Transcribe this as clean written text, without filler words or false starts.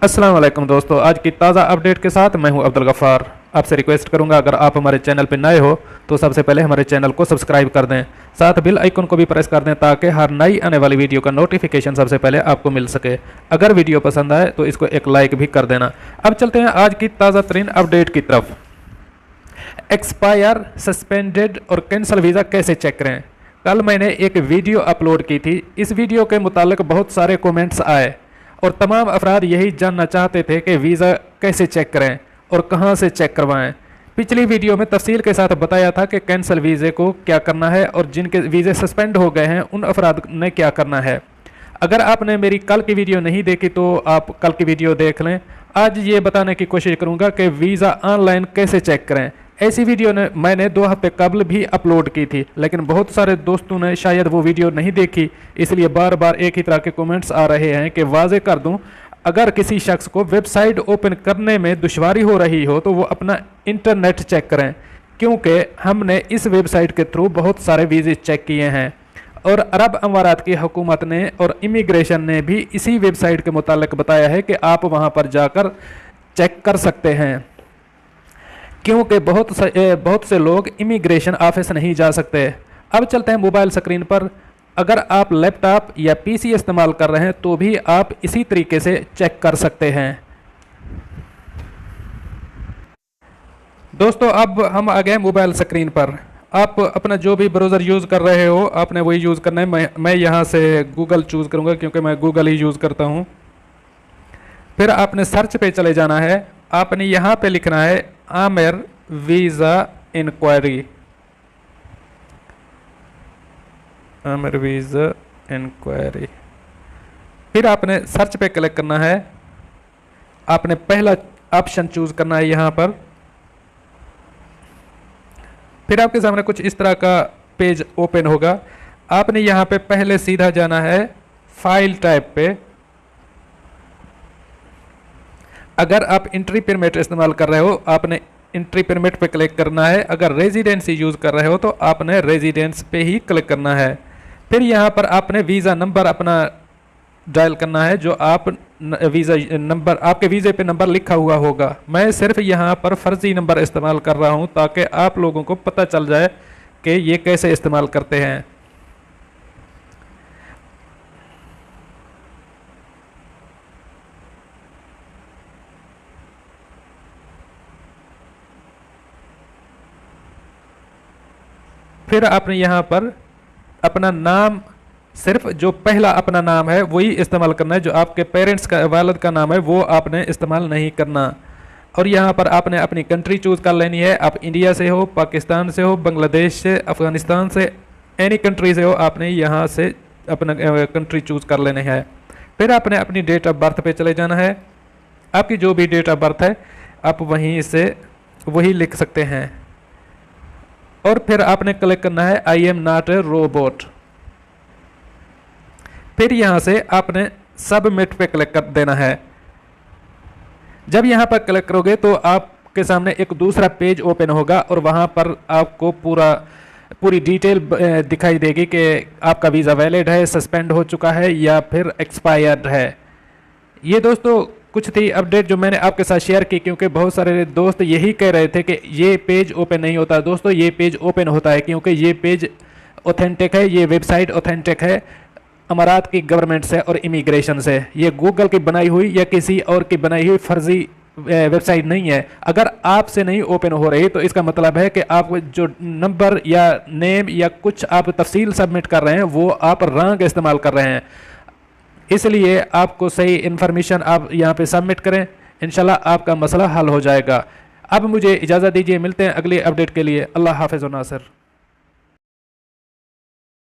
अस्सलाम वालेकुम दोस्तों, आज की ताज़ा अपडेट के साथ मैं हूं अब्दुल गफ़ार। आपसे रिक्वेस्ट करूंगा, अगर आप हमारे चैनल पर नए हो तो सबसे पहले हमारे चैनल को सब्सक्राइब कर दें, साथ बिल आइकन को भी प्रेस कर दें ताकि हर नई आने वाली वीडियो का नोटिफिकेशन सबसे पहले आपको मिल सके। अगर वीडियो पसंद आए तो इसको एक लाइक भी कर देना। अब चलते हैं आज की ताज़ा तरीन अपडेट की तरफ। एक्सपायर, सस्पेंडेड और कैंसिल वीज़ा कैसे चेक करें। कल मैंने एक वीडियो अपलोड की थी। इस वीडियो के मुतालिक बहुत सारे कमेंट्स आए और तमाम अफराद यही जानना चाहते थे कि वीज़ा कैसे चेक करें और कहां से चेक करवाएं। पिछली वीडियो में तफसील के साथ बताया था कि कैंसिल वीज़े को क्या करना है और जिनके वीज़े सस्पेंड हो गए हैं उन अफराद ने क्या करना है। अगर आपने मेरी कल की वीडियो नहीं देखी तो आप कल की वीडियो देख लें। आज ये बताने की कोशिश करूँगा कि वीज़ा ऑनलाइन कैसे चेक करें। ऐसी वीडियो ने मैंने 2 हफ्ते कबल भी अपलोड की थी, लेकिन बहुत सारे दोस्तों ने शायद वो वीडियो नहीं देखी, इसलिए बार बार एक ही तरह के कमेंट्स आ रहे हैं कि वाजे कर दूं, अगर किसी शख्स को वेबसाइट ओपन करने में दुश्वारी हो रही हो तो वो अपना इंटरनेट चेक करें, क्योंकि हमने इस वेबसाइट के थ्रू बहुत सारे वीज़े चेक किए हैं और अरब अमारात की हुकूमत ने और इमिग्रेशन ने भी इसी वेबसाइट के मुतालिक बताया है कि आप वहाँ पर जाकर चेक कर सकते हैं, क्योंकि बहुत से लोग इमिग्रेशन ऑफिस नहीं जा सकते। अब चलते हैं मोबाइल स्क्रीन पर। अगर आप लैपटॉप या पीसी इस्तेमाल कर रहे हैं तो भी आप इसी तरीके से चेक कर सकते हैं। दोस्तों, अब हम आ गए मोबाइल स्क्रीन पर। आप अपना जो भी ब्राउज़र यूज़ कर रहे हो आपने वही यूज़ करना है। मैं यहाँ से गूगल चूज़ करूँगा क्योंकि मैं गूगल ही यूज़ करता हूँ। फिर आपने सर्च पे चले जाना है। आपने यहाँ पे लिखना है Aamir visa inquiry. Aamir visa inquiry. फिर आपने सर्च पे क्लिक करना है। आपने पहला ऑप्शन चूज़ करना है यहाँ पर। फिर आपके सामने कुछ इस तरह का पेज ओपन होगा। आपने यहाँ पे पहले सीधा जाना है फाइल टाइप पे। अगर आप एंट्री परमिट इस्तेमाल कर रहे हो आपने एंट्री परमिट पे क्लिक करना है। अगर रेजिडेंसी यूज़ कर रहे हो तो आपने रेजिडेंस पे ही क्लिक करना है। फिर यहाँ पर आपने वीज़ा नंबर अपना डायल करना है, जो आप वीज़ा नंबर आपके वीज़े पे नंबर लिखा हुआ होगा। मैं सिर्फ यहाँ पर फर्जी नंबर इस्तेमाल कर रहा हूँ ताकि आप लोगों को पता चल जाए कि ये कैसे इस्तेमाल करते हैं। फिर आपने यहाँ पर अपना नाम, सिर्फ जो पहला अपना नाम है वही इस्तेमाल करना है। जो आपके पेरेंट्स का वालिद का नाम है वो आपने इस्तेमाल नहीं करना। और यहाँ पर आपने अपनी कंट्री चूज़ कर लेनी है। आप इंडिया से हो, पाकिस्तान से हो, बांग्लादेश से, अफ़गानिस्तान से, एनी कंट्री से हो, आपने यहाँ से अपना कंट्री चूज़ कर लेनी है। फिर आपने अपनी डेट ऑफ बर्थ पे चले जाना है। आपकी जो भी डेट ऑफ बर्थ है आप वहीं से वही लिख सकते हैं। और फिर आपने क्लिक करना है I am not a robot. फिर यहाँ से आपने सबमिट पे क्लिक कर देना है। जब यहाँ पर क्लिक करोगे तो आपके सामने एक दूसरा पेज ओपन होगा और वहाँ पर आपको पूरी डिटेल दिखाई देगी कि आपका वीज़ा वैलिड है, सस्पेंड हो चुका है या फिर एक्सपायर्ड है। ये दोस्तों कुछ थी अपडेट जो मैंने आपके साथ शेयर की, क्योंकि बहुत सारे दोस्त यही कह रहे थे कि ये पेज ओपन नहीं होता। दोस्तों, ये पेज ओपन होता है क्योंकि ये पेज ऑथेंटिक है, ये वेबसाइट ऑथेंटिक है अमारात की गवर्नमेंट से और इमिग्रेशन से। ये गूगल की बनाई हुई या किसी और की बनाई हुई फर्जी वेबसाइट नहीं है। अगर आपसे नहीं ओपन हो रही तो इसका मतलब है कि आप जो नंबर या नेम या कुछ आप तफसील सबमिट कर रहे हैं वो आप रॉन्ग इस्तेमाल कर रहे हैं। इसलिए आपको सही इन्फॉर्मेशन आप यहाँ पे सबमिट करें, इंशाल्लाह आपका मसला हल हो जाएगा। अब मुझे इजाज़त दीजिए, मिलते हैं अगली अपडेट के लिए। अल्लाह हाफ़िज़ व नासिर।